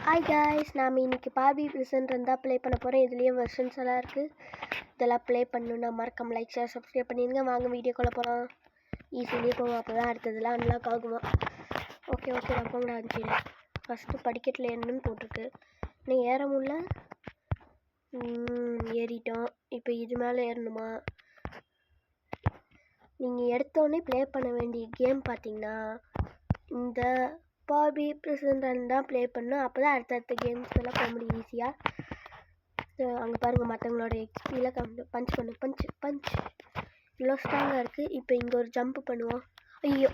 Hi guys, நாம் இன்றைக்கி Barbie present இருந்தால் ப்ளே பண்ண போகிறேன். இதுலேயே வெர்ஷன்ஸ் எல்லாம் இருக்குது. இதெல்லாம் ப்ளே பண்ணணுன்னா மறக்காம லைக் ஷேர் சப்ஸ்கிரைப் பண்ணிடுங்க. வாங்க வீடியோக்குள்ளே போகலாம். ஈஸிலேயே போவோம், அப்போ தான் அடுத்ததெல்லாம் அன்லாக் ஆகுமா. ஓகே நான் போங்கடா அனுப்பிச்சிடு. ஃபஸ்ட்டு படிக்கட்டில் என்னன்னு போட்டிருக்கு, இன்னும் ஏற முடியல. ஏறிட்டோம். இப்போ இது மேலே ஏறணுமா? நீங்கள் எடுத்தோடனே ப்ளே பண்ண வேண்டிய கேம் பார்த்தீங்கன்னா இந்த பார்பி ப்ரெசென்ட் தான் ப்ளே பண்ணணும். அப்போ தான் அடுத்தடுத்த கேம்ஸ் எல்லாம் போக முடியும் ஈஸியாக. அங்கே பாருங்கள், மற்றவங்களோட எக்ஸ்பியில் பஞ்ச் இவ்வளோ ஸ்ட்ராங்காக இருக்குது. இப்போ இங்கே ஒரு ஜம்ப் பண்ணுவோம். ஐயோ,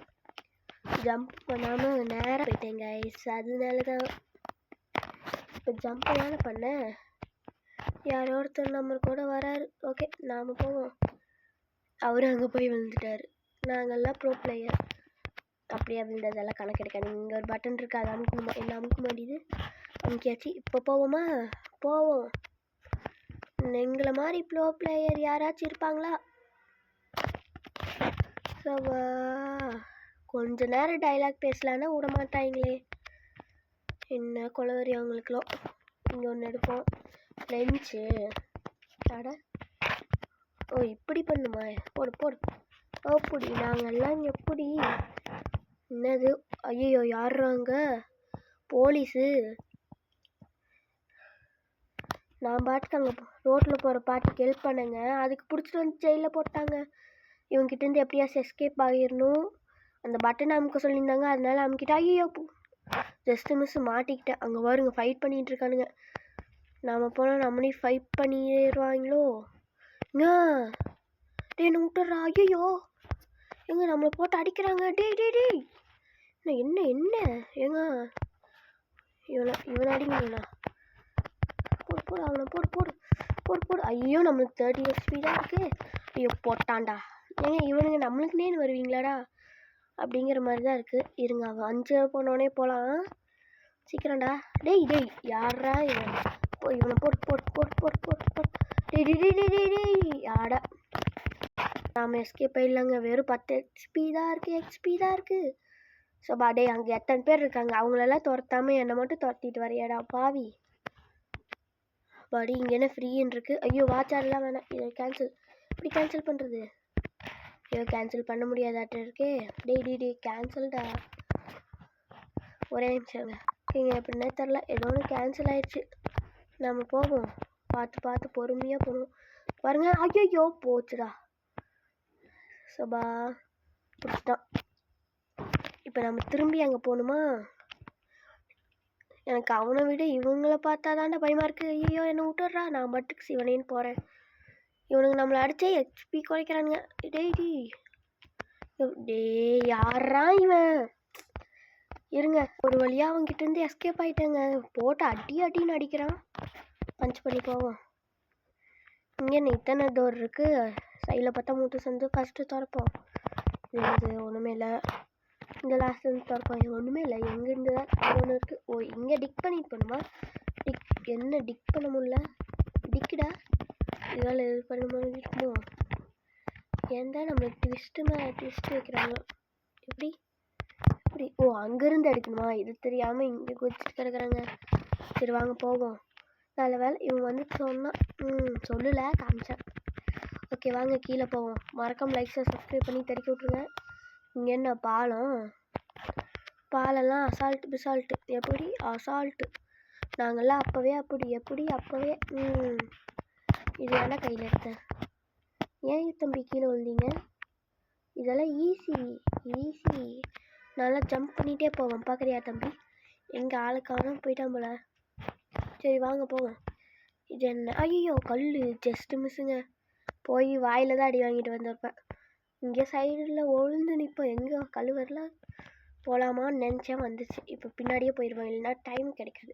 ஜம்ப் பண்ணாமல் நேராக போயிட்டேன் கைஸ். அதனால தான் இப்போ ஜம்ப் தானே பண்ணேன். யாரோ ஒருத்தர் நம்ம கூட வராரு. ஓகே, நாம் போவோம். அவரும் அங்கே போய் விழுந்துட்டார். நாங்கள்லாம் ப்ரோ பிளேயர். அப்படியே விழுந்ததெல்லாம் கணக்கு எடுக்காது. இங்கே ஒரு பட்டன் இருக்குது, அது அமுக்கணுமா? இல்லை, அமுக்க மாட்டேது. அமுக்கியாச்சு. இப்போ போவோமா? போவோம். எங்களை மாதிரி ப்ரோ பிளேயர் யாராச்சும் இருப்பாங்களா? கொஞ்ச நேரம் டைலாக் பேசலான்னா விட மாட்டாங்களே. என்ன கொலவரி அவங்களுக்குலாம். இங்கே ஒன்று எடுப்போம். லென்ச்சு அட, ஓ இப்படி பண்ணுமா? போடு அப்படி. நாங்கள்லாம் எப்படி? என்னது? ஐயோ, யாருறாங்க? போலீஸு. நான் பாட்டுக்கு அங்கே ரோட்டில் போகிற பாட்டுக்கு ஹெல்ப் பண்ணுங்க. அதுக்கு பிடிச்சிட்டு வந்து ஜெயிலில் போட்டாங்க. இவங்ககிட்டேருந்து எப்படியாச்சும் எஸ்கேப் ஆகிடணும். அந்த பட்டன் அமுக்க சொல்லியிருந்தாங்க, அதனால அமுக்கிட்டா. ஐயோ, ஜஸ்ட்டு மிஸ் மாட்டிக்கிட்டேன். அங்கே பாருங்க, ஃபைட் பண்ணிகிட்டு இருக்கானுங்க. நாம் போனால் நம்மளே ஃபைட் பண்ணிடுவாங்களோ. டே என்ன விட்டுறா. ஐயோ, எங்க நம்மளை போட்டு அடிக்கிறாங்க. டேய் என்ன ஏங்க இவன் அடிங்களா? போடு அவனை போடு. ஐயோ, நம்மளுக்கு 30 HP தான் இருக்குது. ஐயோ போட்டான்டா. ஏங்க இவனுங்க நம்மளுக்குன்னே வருவீங்களாடா அப்படிங்கிற மாதிரி தான் இருக்குது. இருங்க, அவன் 5 போனோடனே போகலாம். சீக்கிரம்டா. டேய் யாரா இவன்? இவனை போடு. டேய் ஆடா. நாம் எஸ்கேப் ஆயிடலாங்க. வெறும் 10 HP தான் இருக்குது. ஸோ டே, அங்கே எத்தனை பேர் இருக்காங்க? அவங்களெல்லாம் துரத்தாமல் என்னை மட்டும் துரத்திட்டு வரையாடா பாவி. பாடி இங்கே என்ன ஃப்ரீன்னு இருக்குது. ஐயோ, வாட்சாரெலாம் வேணாம். இதை இப்படி கேன்சல் பண்ணுறது? ஐயோ, கேன்சல் பண்ண முடியாதாட்ட இருக்கே. டேய் கேன்சல்டா. ஒரே நிமிஷங்க. ஓகேங்க, எப்படின்னே தெரில, ஏதோ ஒன்று கேன்சல் ஆயிடுச்சு. நம்ம போவோம். பார்த்து பொறுமையாக போகணும். பாருங்க. ஐயோ போச்சுடா. சபா பிடிச்சிட்டான். இப்போ நம்ம திரும்பி அங்கே போகணுமா? எனக்கு அவனை விட இவங்கள பார்த்தா தாண்டா பயமாக இருக்குது. ஐயோ, என்னை விட்டுட்றா. நான் மட்டுக்கு சிவனேன்னு போகிறேன். இவனுங்க நம்மளை அடித்தே HP குறைக்கிறானுங்க. டே யாரா இவன்? இருங்க, ஒரு வழியாக அவங்ககிட்டேருந்து எஸ்கேப் ஆகிட்டேங்க. போட்டு அடின்னு அடிக்கிறான். பஞ்ச் பண்ணி போவோம். இங்கே என்ன இத்தனை டோர் இருக்குது? சைடில் பார்த்தா மூட்டு சந்து. ஃபஸ்ட்டு திறப்போம். இது ஒன்றுமே இல்லை. இந்த லாஸ்ட் வந்து திறப்போம். ஒன்றுமே இல்லை. எங்கேருந்து தான் ஒன்று இருக்குது. ஓ, இங்கே டிக் பண்ணிட்டு போகணுமா? என்ன டிக் பண்ண முடியல? டிக்குடா. இதெல்லாம் இது பண்ண மாதிரி இருக்குமோ? ஏன்டா நம்மளுக்கு ட்விஸ்ட் வைக்கிறாங்க. எப்படி? ஓ, அங்கேருந்து எடுக்கணுமா? இது தெரியாமல் இங்கே குதிச்சுட்டு கிடக்குறாங்க. சரி வாங்க போவோம். நல்ல வேலை இவன் வந்து சொன்னான். சொல்லலை, காமிச்சேன். ஓகே வாங்க கீழே போவோம். மறக்காம லைக் ஷேர் சப்ஸ்கிரைப் பண்ணி தடுக்கி விட்ருங்க. இங்கே என்ன பாலெல்லாம் பிசால்ட்டு. எப்படி அசால்ட்டு? நாங்கள்லாம் அப்போவே இது வேணா கையில் எடுத்தேன். ஏன் தம்பி கீழே விழுந்தீங்க? இதெல்லாம் ஈஸி. நல்லா ஜம்ப் பண்ணிகிட்டே போவோம். பார்க்குறியா தம்பி? எங்கள் ஆளுக்கான போயிட்டான் போல. சரி வாங்க போவோம். இது என்ன? ஐயோ, கல். ஜஸ்ட்டு மிஸ்ஸுங்க. போய் வாயில் தான் அடி வாங்கிட்டு வந்திருப்பேன். இங்கே சைடில் ஒழுந்து நிற்போம். எங்கே கல் வரல? போகலாமான்னு நினச்சேன், வந்துச்சு. இப்போ பின்னாடியே போயிடுவோம், இல்லைன்னா டைம் கிடைக்காது.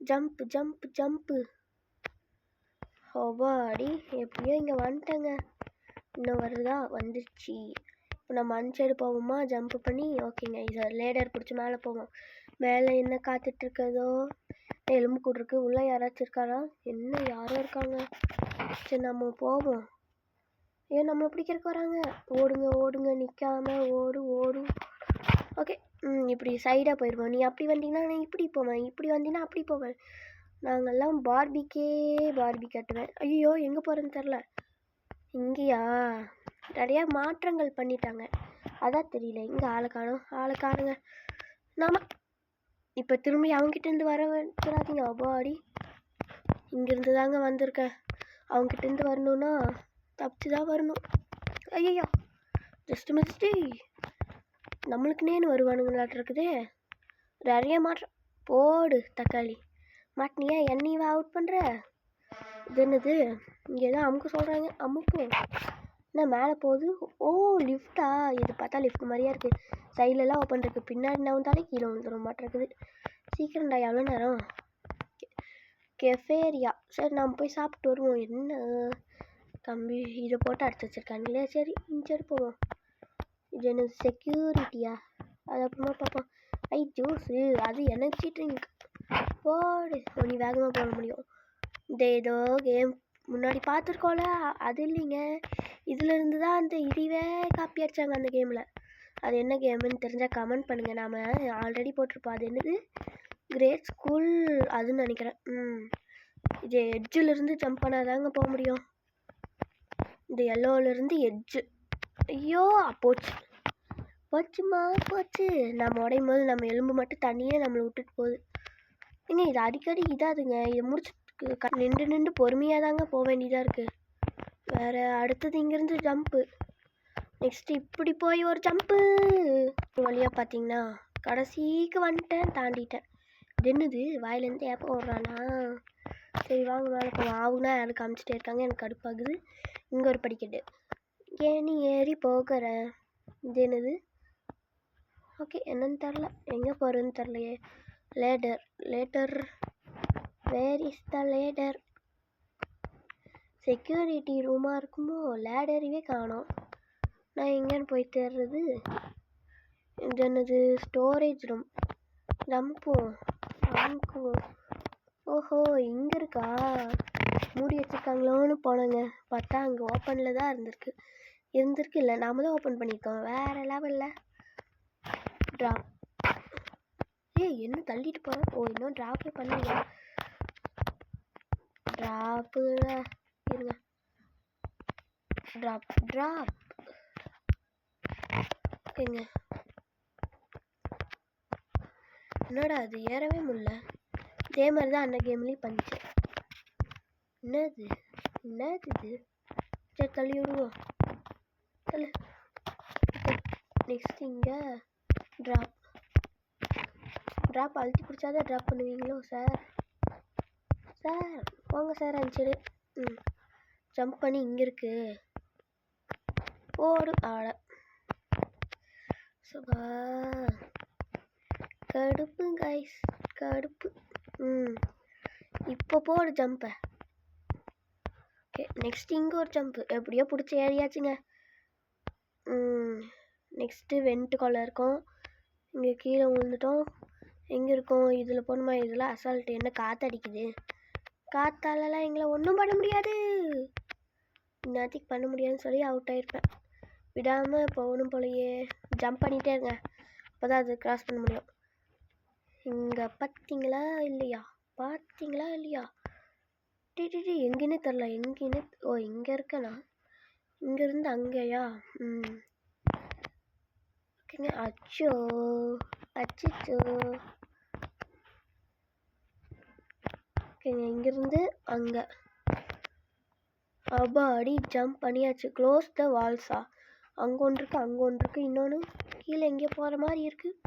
ஜம்ப்பு. அடி எப்படியோ இங்கே வந்துட்டேங்க. இன்னும் வருதா? வந்துடுச்சு. இப்போ நம்ம அன்சைடு போவோமா? ஜம்ப் பண்ணி. ஓகேங்க, இதை லேடர் பிடிச்சி மேலே போவோம். மேலே என்ன காத்துட்ருக்கதோ? எலும்பு கூடு இருக்குது. உள்ளே யாராச்சும் இருக்காரா? என்ன யாரோ இருக்காங்க. சரி நம்ம போவோம். ஏன் நம்மளை பிடிக்கிறதுக்கு வராங்க? ஓடுங்க நிற்காம ஓடு. ஓகே, இப்படி சைடாக போயிடுவோம். நீ அப்படி வந்தீங்கன்னா நான் இப்படி போவேன், இப்படி வந்தீங்கன்னா அப்படி போவேன். நாங்கள்லாம் பார்பி கட்டுவேன். ஐயோ எங்கே போகிறேன்னு தெரில. இங்கேயா நிறையா மாற்றங்கள் பண்ணிட்டாங்க, அதான் தெரியல. இங்கே ஆளை காணுங்க. நாம இப்போ திரும்பி அவங்ககிட்டேருந்து வர வைக்கிறாதீங்க. அப்பாடி இங்கேருந்து தாங்க வந்திருக்கேன். அவங்ககிட்டேருந்து வரணுன்னா தப்பிச்சு தான் வரணும். ஐயோ ஜஸ்ட் மிஸ்டி. நம்மளுக்குனேன்னு வருவானுங்களாட்டு இருக்குதே. நிறைய மாற்றம். போடு தக்காளி மாட்டினியா, என்னையவா அவுட் பண்ணுற? இது என்னது இங்கே தான் அமுக்கு சொல்கிறாங்க. அமுக்கு என்ன மேலே போகுது? ஓ லிஃப்டா? இது பார்த்தா லிஃப்ட் மாதிரியா இருக்குது. சைட்லலாம் ஓப்பன் இருக்குது, பின்னாடி நவந்தாலே கீழே வந்துடும் மாட்டிருக்குது. சீக்கிரம்டா, எவ்வளோ நேரம்? கெஃபேரியா. சரி நாம் போய் சாப்பிட்டு வருவோம். என்ன தம்பி இதை போட்டு அடிச்சு வச்சுருக்காங்களே. சரி சரி போவோம். இது என்ன செக்யூரிட்டியா? அது அப்புறமா பார்ப்போம். ஜூஸு, அது எனர்ஜி ட்ரிங்க். போடு, நீ வேகமாக போட முடியும். இந்த ஏதோ கேம் முன்னாடி பார்த்துருக்கோம்ல, அது இல்லைங்க. இதுலேருந்து தான் அந்த இதுவே காப்பி அடித்தாங்க அந்த கேமில். அது என்ன கேமுன்னு தெரிஞ்சால் கமெண்ட் பண்ணுங்கள். நாம் ஆல்ரெடி போட்டிருப்போம். அது என்னது கிரேட் ஸ்கூல் அதுன்னு நினைக்கிறேன். இது எட்ஜிலிருந்து ஜம்ப் பண்ணால் தாங்க போக முடியும். இந்த எல்லோவிலேருந்து எட்ஜு. ஐயோ போச்சுமா போச்சு. நம்ம உடையும் போது நம்ம எலும்பு மட்டும் தண்ணியே நம்மளை விட்டுட்டு போகுது. ஏங்க இது அடிக்கடி இதாதுங்க. இதை முடிச்சுட்டு நின்று பொறுமையாக தாங்க போக வேண்டியதாக இருக்குது. வேறு அடுத்தது இங்கேருந்து ஜம்ப்பு. நெக்ஸ்ட்டு இப்படி போய் ஒரு ஜம்ப்பு. வழியாக பார்த்தீங்கன்னா கடைசிக்கு வந்துட்டேன், தாண்டிட்டேன். இது என்னது வாயிலேருந்து ஏப்போ ஓடுறானா? சரி வாங்க மேலே போவோம். ஆகுனா யாரும் காமிச்சிட்டே இருக்காங்க, எனக்கு கடுப்பாகுது. இங்கே ஒரு படிக்கட்டு. ஏன் நீ ஏறி போகிறேன்? இது என்னது? ஓகே என்னன்னு தெரில, எங்கே போகிறேன்னு தெரிலையே. Later where is the ladder? Security ரூமாக இருக்குமோ? லேடரிவே காணோம். நான் எங்கேன்னு போய் தேடுறது? இது என்னது? Storage room. ஜம்பும் அமுக்குவோம். ஓஹோ இங்கே இருக்கா? மூடி வச்சுருக்காங்களோன்னு போனேங்க, பார்த்தா அங்கே ஓப்பனில் தான் இருந்திருக்கு. இல்லை நாம தான் ஓப்பன் பண்ணியிருக்கோம். வேறு லெவலில். ட்ராப். என்ன தள்ளிட்டு போகிறேன்? ஓ இன்னும் ட்ராப்பே பண்ணல. ட்ராப்பு இருங்க. ட்ராப் ஓகேங்க. என்னடா அது ஏறவே முடியல. இதே மாதிரி தான் அந்த கேம்லேயும் பண்ணிச்சு. என்னது இது? சரி தள்ளி விடுவோம். தள்ளு. நெக்ஸ்ட் இங்கே ட்ராப் அழுத்தி பிடிச்சாதான் ட்ராப் பண்ணுவீங்களோ சார்? போங்க சார் அனுப்பிச்சிடு. ஜம்ப் பண்ணி இங்கே இருக்கு. ஓடு ஆட. சுபா கடுப்பு கைஸ், கடுப்பு. இப்போ போடு ஜம்பை. ஓகே நெக்ஸ்ட் இங்கே ஒரு ஜம்ப்பு. எப்படியோ பிடிச்சி ஏறியாச்சுங்க. நெக்ஸ்ட்டு வெண்ட் கொலை இருக்கும். இங்கே கீழே விழுந்துட்டோம். எங்கே இருக்கோம்? இதில் போகணுமா? இதில் அசால்ட்டு. என்ன காற்றடிக்குது? காற்றாலலாம் எங்களை ஒன்றும் பண்ண முடியாது. இன்னத்துக்கு பண்ண முடியாதுன்னு சொல்லி அவுட் ஆகிருப்பேன். விடாமல் போகணும் போலையே. ஜம்ப் பண்ணிகிட்டே இருங்க, அப்போ தான் அது க்ராஸ் பண்ண முடியும். இங்கே பார்த்தீங்களா இல்லையா? எங்கேன்னு தெரில. ஓ இங்கே இருக்கேண்ணா. இங்கேருந்து அங்கேயா? ஓகேங்க. அச்சோ ஓகேங்க. இங்கேருந்து அங்கே அடி ஜம்ப் பண்ணியாச்சு. க்ளோஸ் த வால்ஸா? அங்கே ஒன்று இருக்குது, இன்னொன்று கீழே எங்கேயோ போகிற மாதிரி இருக்குது.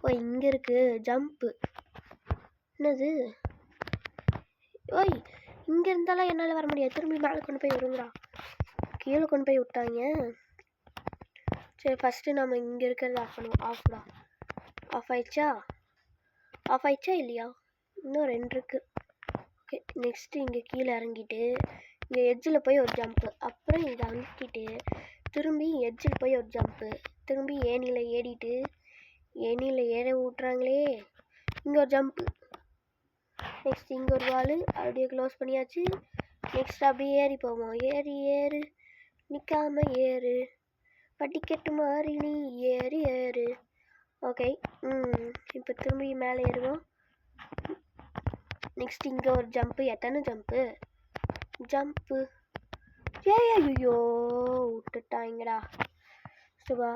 ஓ இங்கே இருக்குது ஜம்ப்பு. என்னது? ஓய் இங்கே இருந்தாலும் என்னால் வர முடியாது. திரும்பி மேலே கொண்டு போய் விடுங்கடா. கீழே கொண்டு போய் விட்டாங்க. சரி ஃபஸ்ட்டு நம்ம இங்கே இருக்கிறது ஆஃப் பண்ணுவோம். ஆஃப் ஆயிடுச்சா இல்லையா? இன்னும் 2 இருக்குது. ஓகே நெக்ஸ்ட்டு இங்கே கீழே இறங்கிட்டு இங்கே எட்ஜில் போய் ஒரு ஜம்ப்பு. அப்புறம் இதை அமுக்கிட்டு திரும்பி எட்ஜில் போய் ஒரு ஜம்ப்பு. திரும்பி ஏணியில் ஏறிட்டு ஏணியில் ஏற விட்றாங்களே. இங்கே ஒரு ஜம்ப்பு. நெக்ஸ்ட் இங்கே ஒரு வால். அப்படியே க்ளோஸ் பண்ணியாச்சு. நெக்ஸ்ட் அப்படியே ஏறி போவோம். ஏறு நிற்காம ஏறு. படிக்கட்டு மாறி நீ ஏறு. ஓகே. இப்போ திரும்பி மேலே ஏறுவோம். நெக்ஸ்ட் இங்கே ஒரு ஜம்ப்பு. எத்தனை ஜம்ப்பு ஐயோ விட்டுட்டாங்கடா. சுபா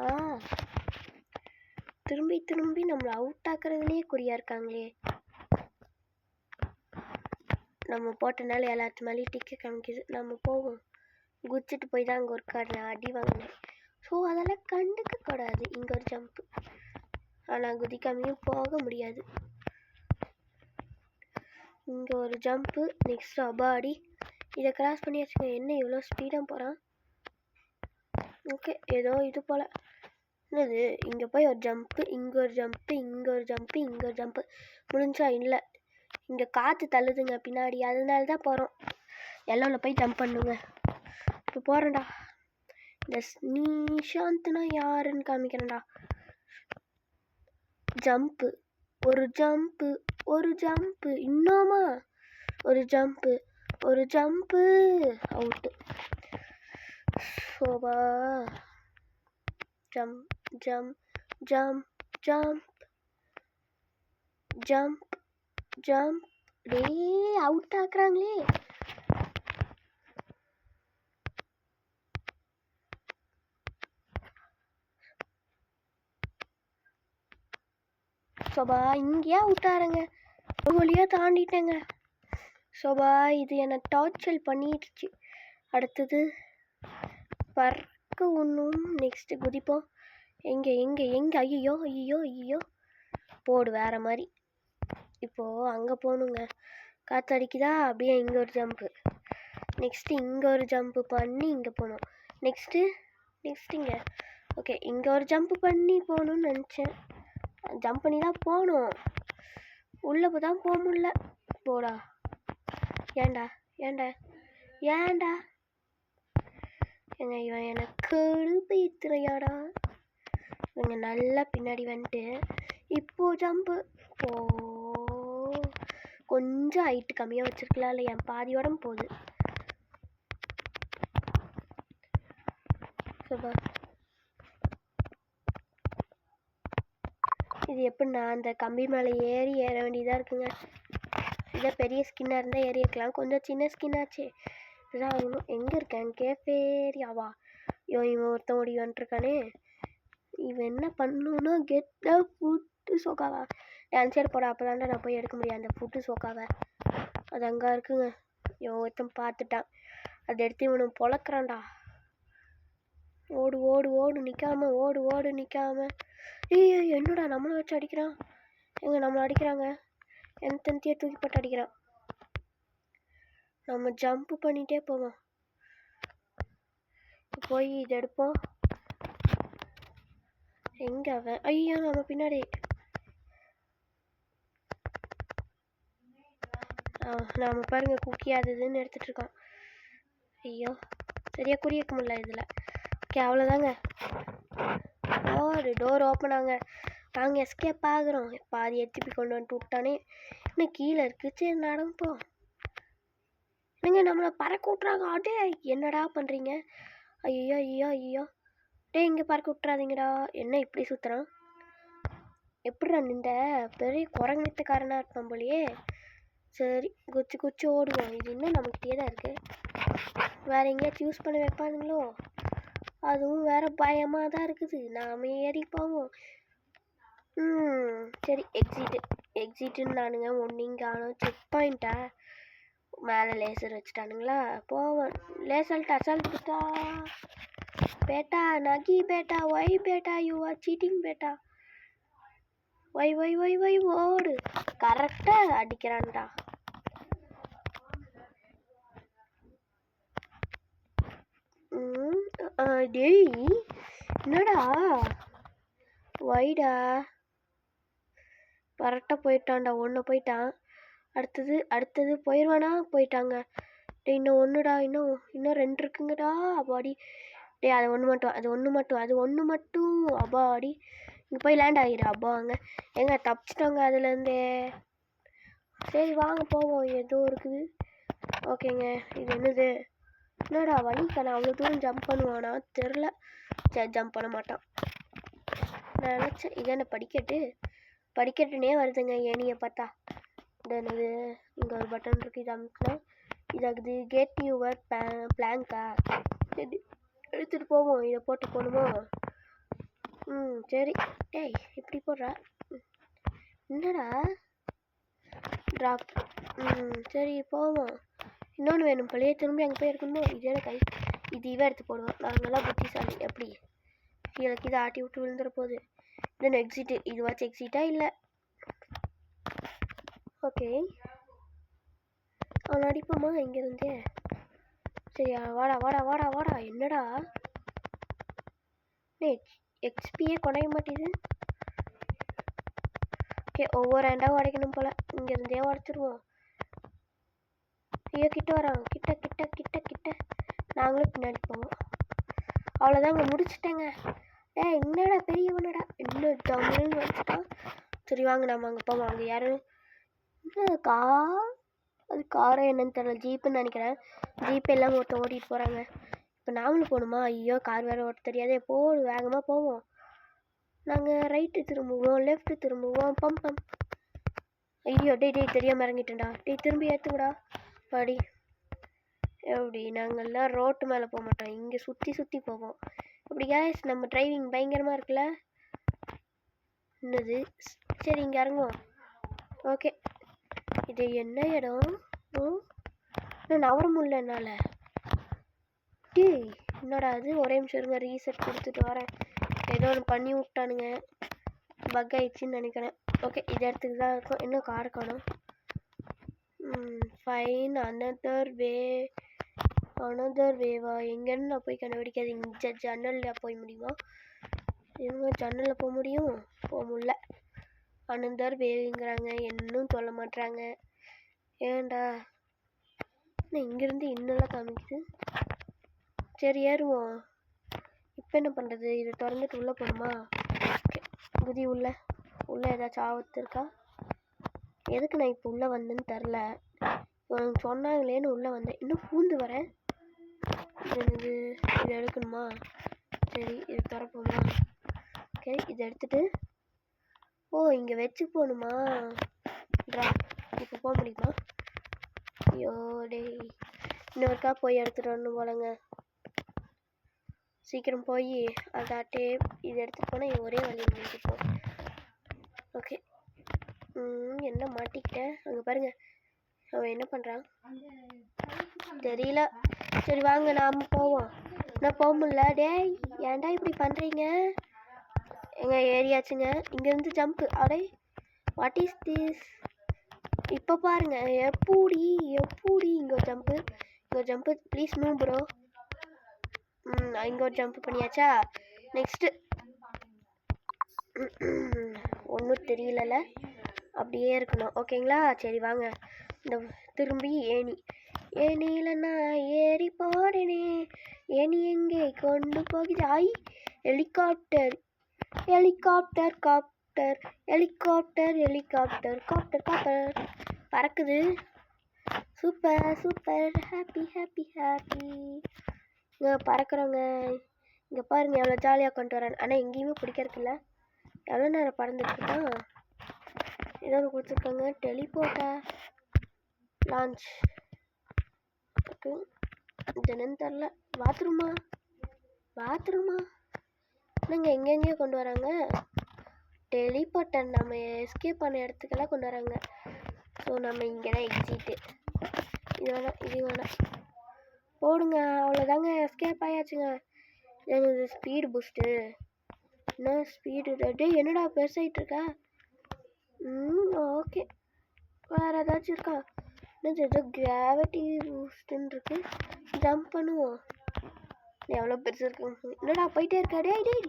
திரும்பி நம்மளை அவுட் ஆக்குறதுலேயே குறியா இருக்காங்களே. நம்ம போட்டனால எல்லாத்து மேலேயும் டிக்கெட் காமிக்குது. நம்ம போவோம். குதிச்சுட்டு போய் தான் அங்கே ஒரு அடி வாங்கினேன். ஸோ அதெல்லாம் கண்டுக்க கூடாது. இங்கே ஒரு ஜம்ப்பு. ஆனால் குதிக்காமையும் போக முடியாது. இங்கே ஒரு ஜம்ப்பு. நெக்ஸ்ட் அபாடி. இதை கிராஸ் பண்ணி வச்சுக்கோங்க. என்ன இவ்வளோ ஸ்பீடாக போகிறான். ஓகே ஏதோ இது போல். என்னது இங்கே போய் ஒரு ஜம்ப்பு, இங்கே ஒரு ஜம்ப்பு, இங்கே ஒரு ஜம்ப்பு, இங்கே ஒரு ஜம்ப்பு. முடிஞ்சா இல்லை, இங்கே காற்று தள்ளுதுங்க பின்னாடி, அதனால தான் போகிறோம். எல்லோவில் போய் ஜம்ப் பண்ணுங்க. இப்போ போகிறேன்டா. இந்த நிஷாந்த்னா யாருன்னு காமிக்கிறேன்டா. ஜம்ப்பு, ஒரு ஜம்ப்பு, இன்னுமா ஒரு ஜம்ப்பு, அவுட்டு. சோபா ஜம்ப் டே அவுட் ஆக்குறாங்களே. சோபா இங்கேயே அவுட் ஆறேங்க. ஒரு வழியாக தாண்டிட்டேங்க. சோபா இது என்னை டார்ச்சர் பண்ணிடுச்சு. அடுத்தது பறக்க ஒன்றும். நெக்ஸ்ட்டு குதிப்போம். எங்கே ஐயோ போடு வேறு மாதிரி. இப்போது அங்கே போகணுங்க. காற்றடிக்குதா, அப்படியே இங்கே ஒரு ஜம்ப்பு. நெக்ஸ்ட்டு இங்கே ஒரு ஜம்ப்பு பண்ணி இங்கே போகணும். நெக்ஸ்ட்டு இங்கே. ஓகே இங்கே ஒரு ஜம்ப்பு பண்ணி போகணுன்னு நினச்சேன். ஜம்ப் பண்ணி தான் போகணும். உள்ளே தான் போக முடியல. போடா. ஏண்டா எங்க இவன் எனக்கு பைத்திரையாடா. இவங்க நல்லா பின்னாடி வந்துட்டு இப்போ ஜம்ப்பு. கொஞ்சம் ஹைட்டு கம்மியாக வச்சிருக்கலாம். இல்லை என் பாதியோட போகுது. இது எப்படின்னா அந்த கம்பி மேலே ஏற வேண்டியதாக இருக்குங்க. இதே பெரிய ஸ்கின்னாக இருந்தால் ஏறி இருக்கலாம். கொஞ்சம் சின்ன ஸ்கின்னாச்சு. இதுதான் ஆகணும். எங்கே இருக்கேன்? கேஃபேரியாவா? இவன் ஒருத்தன் ஓடி வந்துட்டுருக்கானே. இவன் என்ன பண்ணணுன்னா கெட்ட ஃபுட்டு சோக்காவா டான்ஸர் போட. அப்போ தாண்டா நான் போய் எடுக்க முடியும் அந்த ஃபுட்டு சோக்காவை. அது அங்கே இருக்குங்க. இவன் ஒருத்தன் பார்த்துட்டான். அதை எடுத்து இவனை பொழக்கிறான்டா. ஓடு நிற்காம. ஏய் என்னடா நம்மளை வச்சு அடிக்கிறான். நம்மளை அடிக்கிறாங்க. என் தந்தியை தூக்கி போட்டு அடிக்கிறான். நம்ம ஜம்ப்பு பண்ணிகிட்டே போவோம். போய் இதை எடுப்போம். எங்கே அவன்? ஐயோ நம்ம பின்னாடி. நாம பாருங்க குக்கி அது இதுன்னு எடுத்துகிட்டு இருக்கான். ஐயோ சரியாக குறிக்க முடியல இதில். ஓகே அவ்வளோதாங்க. டோர் ஓப்பன் ஆங்க. நாங்கள் எஸ்கேப் ஆகுறோம். பாதி திருப்பி கொண்டு வந்துட்டு விட்டானே. இன்னும் கீழே இருக்குது. சரி நடப்போம். நீங்கள் நம்மளை பறக்க விட்றாங்க. அடே என்னடா பண்ணுறீங்க? ஐயோ டே இங்கே பறக்க விட்றாதீங்கடா. என்ன இப்படி சுற்றுறான்? எப்படிடா நின்ற? பெரிய குரங்குத்தக்காரனாக இருப்பான் போலியே. சரி குச்சி ஓடுவோம். இது இன்னும் நம்மகிட்டே தான் இருக்குது. வேறு எங்கேயாச்சும் யூஸ் பண்ண வைப்பானுங்களோ? அதுவும் வேறு பயமாக தான் இருக்குது. நாம் ஏறி போவோம். சரி எக்ஸிட்டுன்னு நானுங்க ஒன்றையும் காணும். செக் பாயிண்ட்டா? மேலே லேசர் வச்சுட்டானுங்களா? போவோம். லேசல்ட்டு அசால்ட் கொடுத்தா பேட்டா நகி பேட்டா ஒய் பேட்டா யூ ஆர் சீட்டிங் பேட்டா. ஒய் ஓடு. கரெக்டாக அடிக்கிறான்டா. டேய் என்னடா ஒய்டா. கரெக்டாக போயிட்டான்டா. ஒன்று போயிட்டான். அடுத்தது போயிட்டாங்க. டே இன்னும் ஒன்றுடா. இன்னும் 2 இருக்குங்கடா. அப்பாடி டே அது ஒன்று மட்டும் அப்பாடி. இங்கே போய் லேண்ட் ஆகிடு. அப்பாங்க எங்க தப்பிச்சிட்டோங்க அதுலேருந்தே. சரி வாங்க போவோம். ஏதோ இருக்குது. ஓகேங்க இது என்னடா வலிக்கான அவ்வளோ தூரம் ஜம்ப் பண்ணுவானா தெரில. சரி ஜம்ப் பண்ண மாட்டான். நான் நினச்சேன் இதான படிக்கட்டுனே வருதுங்க ஏனியை பார்த்தா. இது இங்கே ஒரு பட்டன் இருக்குது, இது அமுக்குனா இதாகுது. கேட் நியூவர் பிளாங்கா எடுத்துகிட்டு போவோம். இதை போட்டு போகணுமோ? சரி. டேய் இப்படி போடுறா. என்னடா ட்ராப். சரி போவோம். இன்னொன்று வேணும் போலயே, திரும்பி அங்கே போய் இருக்கணுமோ? இதே கை இது இவன் எடுத்து போடுவோம். நாங்கள்லாம் புத்திசாலி. எப்படி எனக்கு இதை ஆட்டி விட்டு விழுந்துற போகுது. இதென்ன எக்ஸிட்டு? இதுவாச்சும் எக்ஸிட்டா இல்லை? ஓகே அவன் அடிப்போமா இங்கேருந்தே? சரியா? வாடா வாடா வாடா வாடா. என்னடா எக்ஸ்பியே குறைய மாட்டேது. ஓகே ஒவ்வொரு ஹேண்டாக உடைக்கணும் போல். இங்கேருந்தே உடச்சிருவோம். ஐயோ கிட்ட வரோம். கிட்ட கிட்ட கிட்ட கிட்ட நாங்களும் பின்னாடி போவோம். அவ்வளோதாங்க, முடிச்சுட்டேங்க. என்னடா பெரியவனடா, இன்னும் தமிழ்னு வச்சுட்டான். சரி வாங்க நம்ம அங்கே போவோம். அங்கே யாரும் கார், அது காரை என்னன்னு தெரியல, ஜீப்புன்னு நினைக்கிறேன். ஜீப் எல்லாம் ஒருத்தர் ஓட்டிகிட்டு போகிறாங்க. இப்போ நாமளும் போகணுமா? ஐயோ கார் வேறு ஓட்ட தெரியாதே. வேகமாக போவோம். நாங்கள் ரைட்டு திரும்புவோம், லெஃப்ட்டு திரும்புவோம். பம். ஐயோ டேய் தெரியாமல் இறங்கிட்டேன்டா. திரும்பி ஏற்றுங்கடா பாடி. எப்படி நாங்கள்லாம் ரோட்டு மேலே போக மாட்டோம், இங்கே சுற்றி போவோம். அப்படி கேஸ் நம்ம டிரைவிங் பயங்கரமாக இருக்குல்ல. என்னது? சரி இங்கே இறங்குவோம். ஓகே இது என்ன இடம்? நான் நவர முடியல என்னால். என்னடா அது? ஒரே நிமிஷம் இருங்க, ரீசெட் கொடுத்துட்டு வரேன். ஏதோ ஒன்று பண்ணி விட்டானுங்க, பக் ஆயிடுச்சின்னு நினைக்கிறேன். ஓகே இது இடத்துக்கு தான் இருக்கும். இன்னும் கார் காணும். ஃபைன் அனதர் வேவா? எங்கேன்னு நான் போய் கண்டுபிடிக்காது. இங்கே ஜன்னலில் போய் முடியுமா? இவங்க ஜன்னலில் போக முடியும், போக முடியல. அனதர் வேவுங்கிறாங்க, இன்னும் சொல்ல மாட்டுறாங்க. ஏன்டா இங்கேருந்து இன்னெல்லாம் காமிக்குது. சரி ஏறுவோம். இப்போ என்ன பண்ணுறது? இதை திறந்துட்டு உள்ளே போகணுமா? ஓகே குதி உள்ளே ஏதாச்சும் ஆபத்து இருக்கா? எதுக்கு நான் இப்போ உள்ளே வந்தேன்னு தெரில. உனக்கு சொன்னாங்களேன்னு உள்ளே வந்தேன். இன்னும் பூந்து வரேன். இது எடுக்கணுமா? சரி இது திறப்போமா? ஓகே இதை எடுத்துட்டு இங்கே வச்சு போகணுமா? இப்போ போக முடியுமா? ஐயோ டேய் இன்னொருக்கா போய் எடுத்துகிட்டு வரணும் போலங்க. சீக்கிரம் போய் அதாட்டே இது எடுத்துகிட்டு போனால் ஒரே வழி முடிஞ்சுப்போம். ஓகே என்ன மாட்டிக்கிட்டேன் அங்கே பாருங்க. அவன் என்ன பண்ணுறான் தெரியல. சரி வாங்க நாம் போவோம். நான் போக முடியல. டேய் ஏன்டா இப்படி பண்ணுறீங்க? எங்கள் ஏரியாச்சுங்க. இங்கேருந்து ஜம்ப்பு. அடே வாட் இஸ் திஸ்? இப்போ பாருங்க எப்படி இங்கே ஒரு ஜம்ப்பு ப்ளீஸ் மூவ் ப்ரோ. இங்கே ஒரு ஜம்ப் பண்ணியாச்சா? நெக்ஸ்ட்டு ஒன்றும் தெரியலல்ல, அப்படியே இருக்கணும். ஓகேங்களா? சரி வாங்க இந்த திரும்பி ஏனியில் நான் ஏறி போறேனே, ஏனி எங்கே கொண்டு போகுது? ஹெலிகாப்டர் பறக்குது. Super happy. இங்கே பறக்கிறோங்க. இங்கே பாருங்கள் எவ்வளோ ஜாலியாக கொண்டு வரேன். ஆனால் எங்கேயுமே பிடிக்கிறதுக்கு இல்லை. எவ்வளோ நேரம் பறந்துட்டுருக்கான். ஏதாவது கொடுத்துருக்காங்க. டெலிபோர்ட்டா லான்ச் இருக்கு. இது என்னன்னு தெரில. பாத்ரூமா என்னங்க எங்கெங்கேயோ கொண்டு வராங்க. டெலிபோர்ட்டர் நம்ம எஸ்கேப் பண்ண இடத்துக்கெல்லாம் கொண்டு வராங்க. ஸோ நம்ம இங்கே தான் எக்ஸிட்டு. இது வேணாம் போடுங்க. அவ்வளோதாங்க, எஸ்கேப் ஆயாச்சுங்க. எனக்கு ஸ்பீடு பூஸ்ட்டு. என்ன ஸ்பீடு? என்னடா பெருசாகிட்டு இருக்கா? ஓகே வேறு ஏதாச்சும் இருக்கா? ஏதோ கிராவிட்டி பூஸ்ட்டுன்னு இருக்கு. ஜம்ப் பண்ணுவோம். எவ்வளோ பெருசு இருக்கு. என்னடா போயிட்டே இருக்கா? டேய்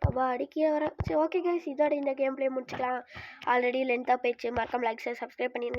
அப்பா அடிக்க வரேன். சரி ஓகே கைஸ், இதோட இந்த கேம் பிளே முடிச்சுக்கலாம். ஆல்ரெடி லென்த்தாக போயிடுச்சு. மறக்காம லைக் சப்ஸ்கிரைப் பண்ணிடுங்க.